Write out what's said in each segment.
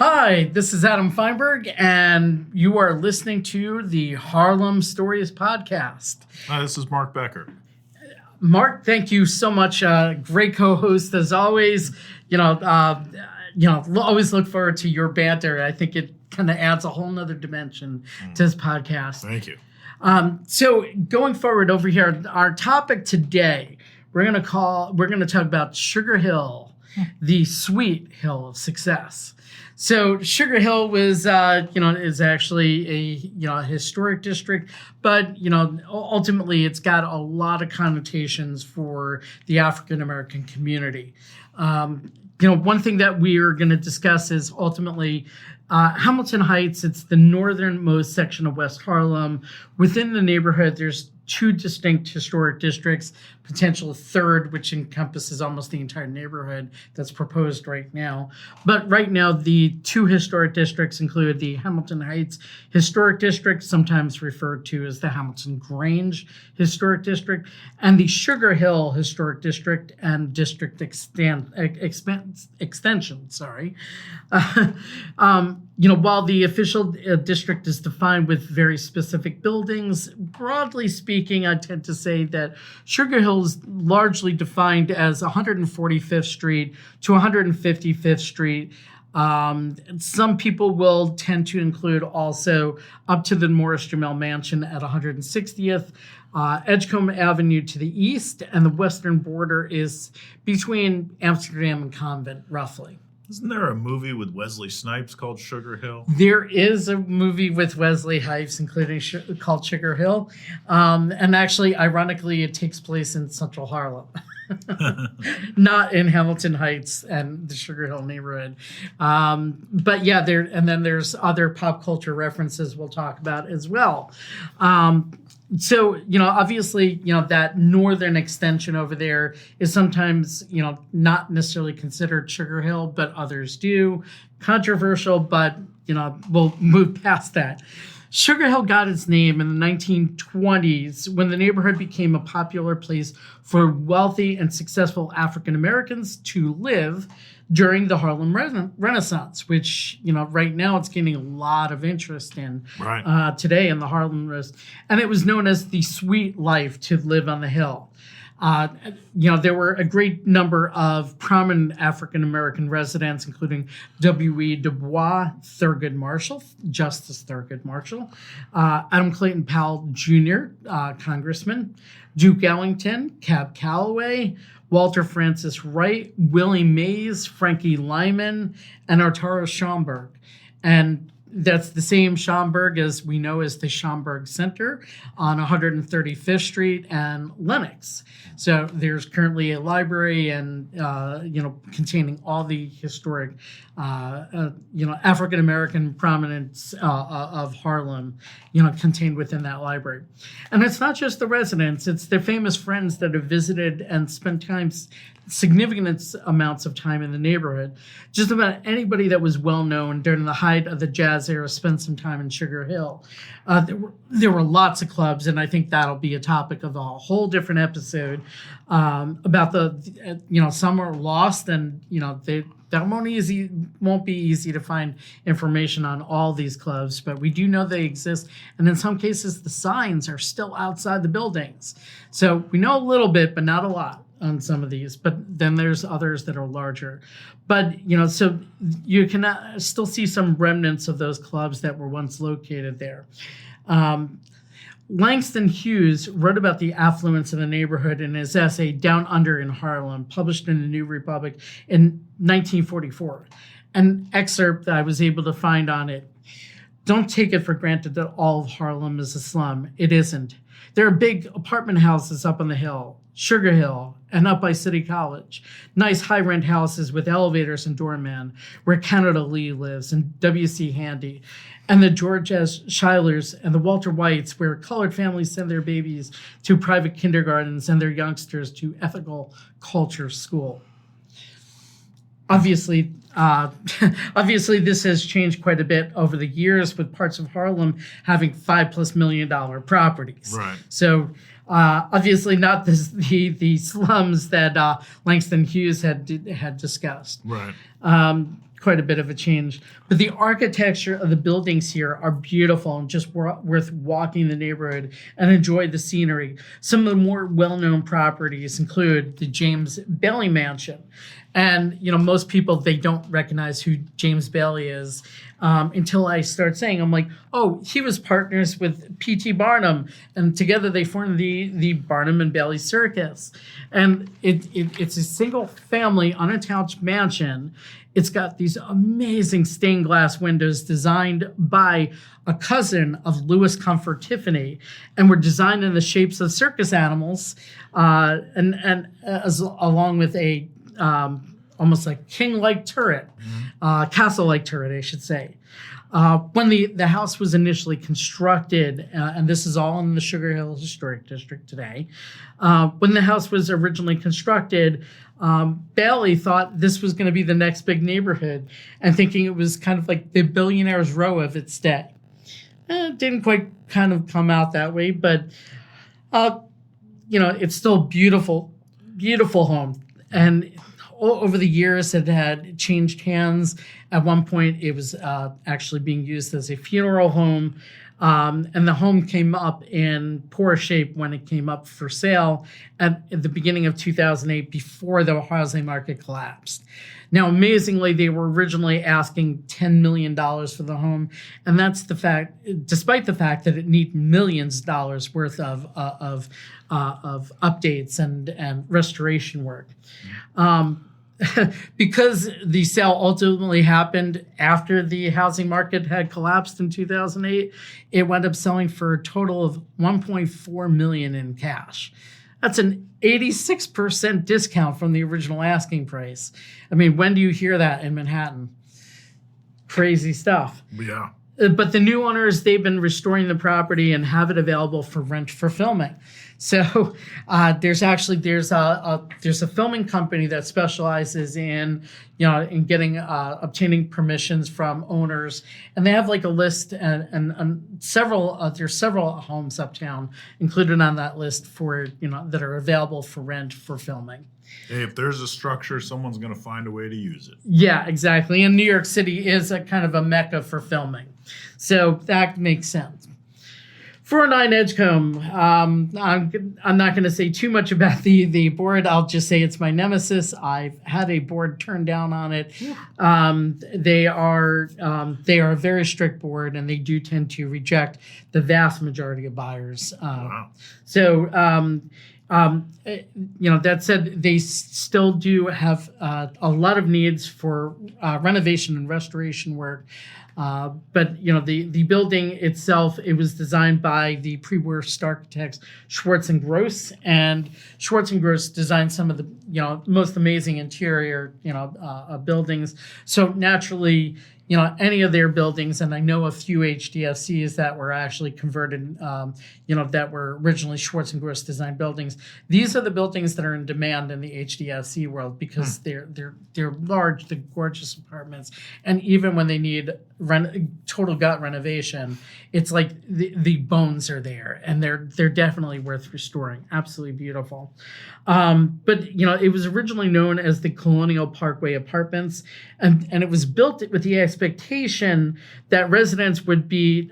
Hi, this is Adam Feinberg, and you are listening to the Harlem Stories podcast. Hi, this is Mark Becker. Mark, thank you so much. Great co-host as always. Always look forward to your banter. I think it kind of adds a whole nother dimension to this podcast. Thank you. So going forward over here, our topic today, we're going to talk about Sugar Hill, the sweet hill of success. So Sugar Hill was, is actually a historic district, but ultimately it's got a lot of connotations for the African American community. One thing that we are going to discuss is ultimately Hamilton Heights. It's the northernmost section of West Harlem. Within the neighborhood, there's two distinct historic districts, potential third, which encompasses almost the entire neighborhood that's proposed right now. But right now, the two historic districts include the Hamilton Heights Historic District, sometimes referred to as the Hamilton Grange Historic District, and the Sugar Hill Historic District and District Extension. While the official district is defined with very specific buildings, broadly speaking, I tend to say that Sugar Hill is largely defined as 145th Street to 155th Street. Some people will tend to include also up to the Morris Jamel Mansion at 160th, Edgecombe Avenue to the east, and the western border is between Amsterdam and Convent, roughly. Isn't there a movie with Wesley Snipes called Sugar Hill? There is a movie with Wesley Snipes, called Sugar Hill. And actually, ironically, it takes place in Central Harlem, not in Hamilton Heights and the Sugar Hill neighborhood. But yeah, there's other pop culture references we'll talk about as well. So, obviously, that northern extension over there is sometimes, not necessarily considered Sugar Hill, but others do. Controversial, but, we'll move past that. Sugar Hill got its name in the 1920s when the neighborhood became a popular place for wealthy and successful African Americans to live during the Harlem Renaissance, which, right now it's gaining a lot of interest in today in the Harlem Renaissance. And it was known as the sweet life to live on the hill. There were a great number of prominent African-American residents, including W.E. Du Bois, Justice Thurgood Marshall, Adam Clayton Powell Jr., Congressman, Duke Ellington, Cab Calloway, Walter Francis Wright, Willie Mays, Frankie Lyman, and Arturo Schomburg. And that's the same Schomburg as we know as the Schomburg Center on 135th Street and Lenox. So there's currently a library and, containing all the historic, African-American prominence of Harlem, contained within that library. And it's not just the residents, it's their famous friends that have visited and spent significant amounts of time in the neighborhood. Just about anybody that was well known during the height of the jazz era spent some time in Sugar Hill. There were lots of clubs, and I think that'll be a topic of a whole different episode about some are lost, and that won't be easy to find information on all these clubs, but we do know they exist, and in some cases the signs are still outside the buildings. So we know a little bit, but not a lot on some of these, but then there's others that are larger. But, so you can still see some remnants of those clubs that were once located there. Langston Hughes wrote about the affluence of the neighborhood in his essay Down Under in Harlem, published in the New Republic in 1944. An excerpt that I was able to find on it. Don't take it for granted that all of Harlem is a slum. It isn't. There are big apartment houses up on the hill, Sugar Hill, and up by City College. Nice high-rent houses with elevators and doormen, where Canada Lee lives, and W.C. Handy, and the George S. Schuyler's and the Walter Whites, where colored families send their babies to private kindergartens and their youngsters to ethical culture school. Obviously, this has changed quite a bit over the years, with parts of Harlem having $5+ million properties. Right. So obviously not the slums that Langston Hughes had discussed. Right. quite a bit of a change. But the architecture of the buildings here are beautiful and just worth walking the neighborhood and enjoy the scenery. Some of the more well-known properties include the James Bailey Mansion. And, most people, they don't recognize who James Bailey is until I start saying, I'm like, oh, he was partners with P.T. Barnum. And together they formed the Barnum and Bailey Circus. And it's a single family, unattached mansion. It's got these amazing stained glass windows designed by a cousin of Louis Comfort Tiffany, and were designed in the shapes of circus animals, and along with a almost like king-like turret, castle-like turret, I should say. When the house was initially constructed, and this is all in the Sugar Hill Historic District today, when the house was originally constructed, Bailey thought this was going to be the next big neighborhood, and thinking it was kind of like the Billionaire's Row of its day. It didn't quite kind of come out that way, but it's still a beautiful, beautiful home. And over the years, it had changed hands. At one point, it was actually being used as a funeral home. And the home came up in poor shape when it came up for sale at the beginning of 2008, before the housing market collapsed. Now, amazingly, they were originally asking $10 million for the home. And that's despite the fact that it needed millions of dollars worth of updates and restoration work. Because the sale ultimately happened after the housing market had collapsed in 2008, it wound up selling for a total of $1.4 million in cash. That's an 86% discount from the original asking price. I mean, when do you hear that in Manhattan? Crazy stuff. Yeah. But the new owners, they've been restoring the property and have it available for rent for filming. So there's a filming company that specializes in obtaining permissions from owners, and they have like a list and there's several homes uptown included on that list for that are available for rent for filming. Hey, if there's a structure, someone's going to find a way to use it. Yeah, exactly. And New York City is a kind of a mecca for filming, so that makes sense. 409 Edgecombe. I'm not going to say too much about the board. I'll just say it's my nemesis. I've had a board turned down on it. They are a very strict board, and they do tend to reject the vast majority of buyers. Wow. So, that said, they still do have a lot of needs for renovation and restoration work. But the building itself, it was designed by the pre-war architects Schwartz and Gross, and Schwartz and Gross designed some of the most amazing interior buildings. So naturally, any of their buildings, and I know a few HDFCs that were actually converted, that were originally Schwartz and Gross designed buildings. These are the buildings that are in demand in the HDFC world because they're large, they're gorgeous apartments, and even when they need total gut renovation, it's like the bones are there, and they're definitely worth restoring. Absolutely beautiful. But it was originally known as the Colonial Parkway Apartments, and it was built with the expectation that residents would be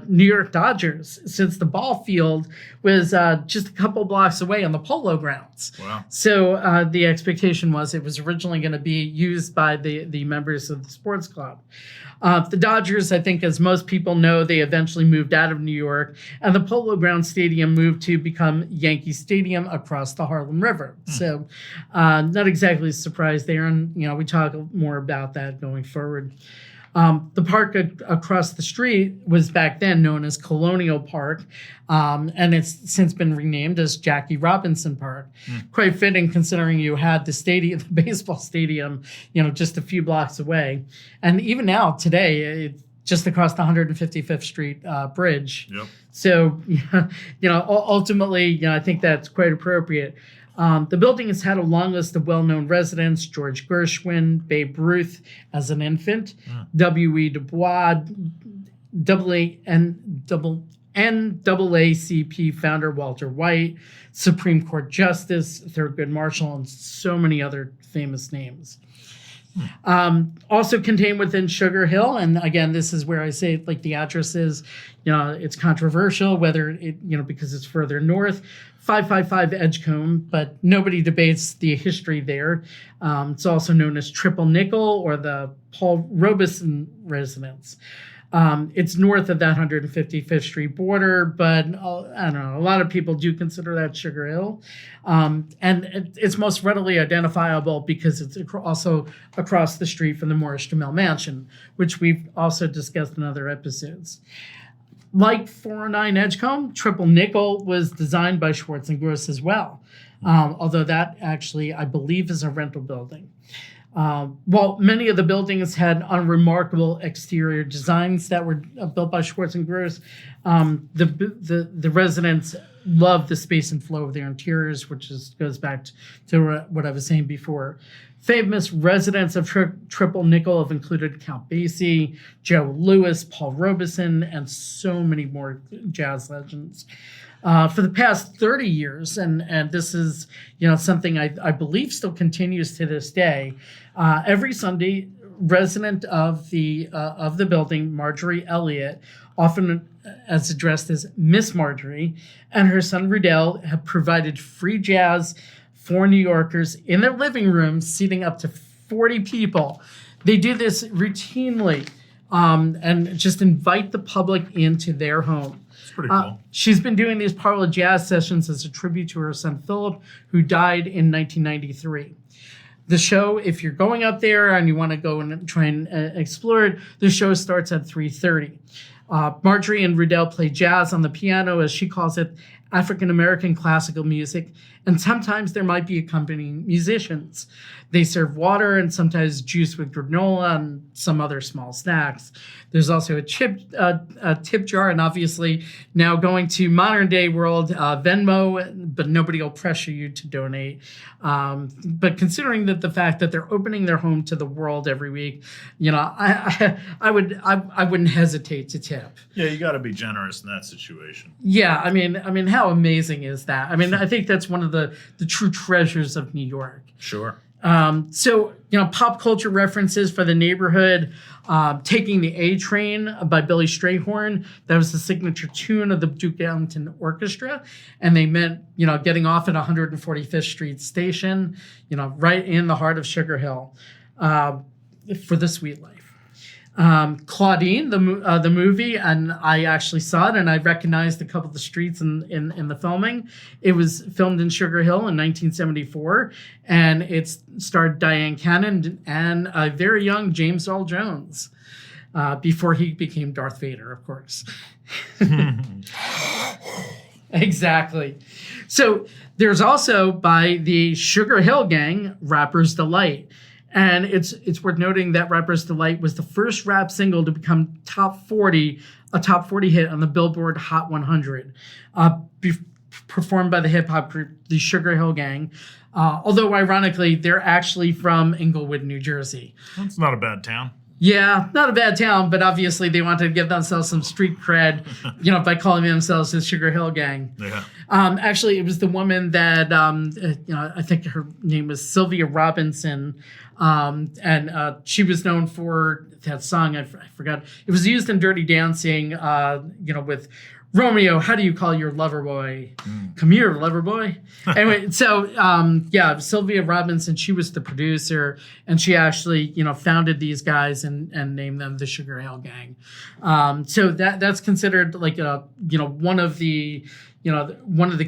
New York Dodgers, since the ball field was just a couple blocks away on the Polo Grounds. Wow. So the expectation was it was originally going to be used by the members of the sports club. The Dodgers, I think, as most people know, they eventually moved out of New York, and the Polo Ground Stadium moved to become Yankee Stadium across the Harlem River. So not exactly a surprise there, and we talk more about that going forward. The park across the street was back then known as Colonial Park, and it's since been renamed as Jackie Robinson Park. Quite fitting, considering you had the baseball stadium, just a few blocks away. And even now, today, it's just across the 155th Street bridge. Yep. So, ultimately, I think that's quite appropriate. The building has had a long list of well-known residents: George Gershwin, Babe Ruth as an infant, W.E. Du Bois, NAACP founder Walter White, Supreme Court Justice Thurgood Marshall, and so many other famous names. Also contained within Sugar Hill, and again, this is where I say like the address is, it's controversial whether it, because it's further north, 555 Edgecombe, but nobody debates the history there. It's also known as Triple Nickel or the Paul Robeson residence. It's north of that 155th Street border, but I don't know, a lot of people do consider that Sugar Hill. And it's most readily identifiable because it's also across the street from the Morris Jamel Mansion, which we've also discussed in other episodes. Like 409 Edgecombe, Triple Nickel was designed by Schwartz and Gross as well, although that actually, I believe, is a rental building. While many of the buildings had unremarkable exterior designs that were built by Schwartz and Gross, the residents loved the space and flow of their interiors, which goes back to what I was saying before. Famous residents of Triple Nickel have included Count Basie, Joe Louis, Paul Robeson, and so many more jazz legends. For the past 30 years, and this is something I believe still continues to this day, every Sunday, resident of the building, Marjorie Eliot, often as addressed as Miss Marjorie, and her son Riddell have provided free jazz for New Yorkers in their living rooms, seating up to 40 people. They do this routinely and just invite the public into their home. It's pretty cool. She's been doing these parlor jazz sessions as a tribute to her son Philip, who died in 1993. The show, if you're going up there and you want to go and try and explore it, the show starts at 3:30. Marjorie and Riddell play jazz on the piano, as she calls it, African-American classical music, and sometimes there might be accompanying musicians. They serve water and sometimes juice with granola and some other small snacks. There's also a tip jar, and obviously now going to modern day world, Venmo, but nobody will pressure you to donate. But considering that the fact that they're opening their home to the world every week, I wouldn't hesitate to tip. Yeah, you got to be generous in that situation. Yeah, I mean, how amazing is that? I mean, I think that's one of the true treasures of New York. Sure. So, pop culture references for the neighborhood, Taking the A Train by Billy Strayhorn. That was the signature tune of the Duke Ellington Orchestra. And they meant, getting off at 145th Street Station, right in the heart of Sugar Hill, for the sweet life. Claudine, the movie, and I actually saw it, and I recognized a couple of the streets in the filming. It was filmed in Sugar Hill in 1974, and it starred Diane Cannon and a very young James Earl Jones, before he became Darth Vader, of course. Exactly. So there's also, by the Sugar Hill Gang, Rapper's Delight. And it's worth noting that Rapper's Delight was the first rap single to become a top 40 hit on the Billboard Hot 100, performed by the hip-hop group, the Sugar Hill Gang. Although, ironically, they're actually from Englewood, New Jersey. That's not a bad town. Yeah, not a bad town, but obviously they wanted to give themselves some street cred, by calling themselves the Sugar Hill Gang. Yeah. Actually, it was the woman that, I think her name was Sylvia Robinson, and she was known for that song. I forgot. It was used in Dirty Dancing, with Romeo, how do you call your lover boy? Come here, lover boy. Anyway, so, Sylvia Robinson, she was the producer, and she actually, founded these guys and named them the Sugar Hill Gang. So that's considered like, one of the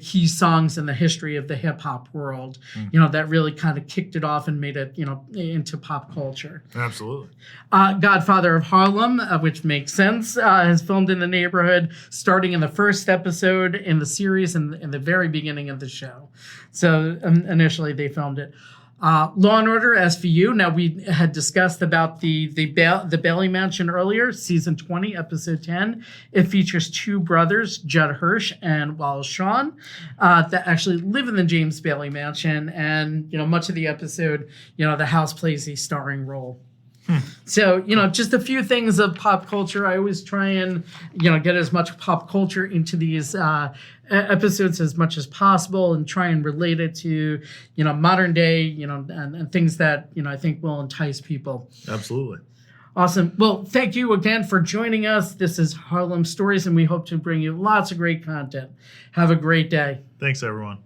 key songs in the history of the hip hop world, that really kind of kicked it off and made it, into pop culture. Absolutely. Godfather of Harlem, which makes sense, has filmed in the neighborhood, starting in the first episode in the series and in the very beginning of the show. So initially they filmed it. Law and Order SVU. Now, we had discussed about the Bailey Mansion earlier, season 20, episode 10. It features two brothers, Judd Hirsch and Wallace Shawn, that actually live in the James Bailey Mansion. And, much of the episode, the house plays a starring role. So, just a few things of pop culture. I always try and, get as much pop culture into these episodes as much as possible and try and relate it to, modern day, and things that, I think will entice people. Absolutely. Awesome. Well, thank you again for joining us. This is Harlem Stories, and we hope to bring you lots of great content. Have a great day. Thanks, everyone.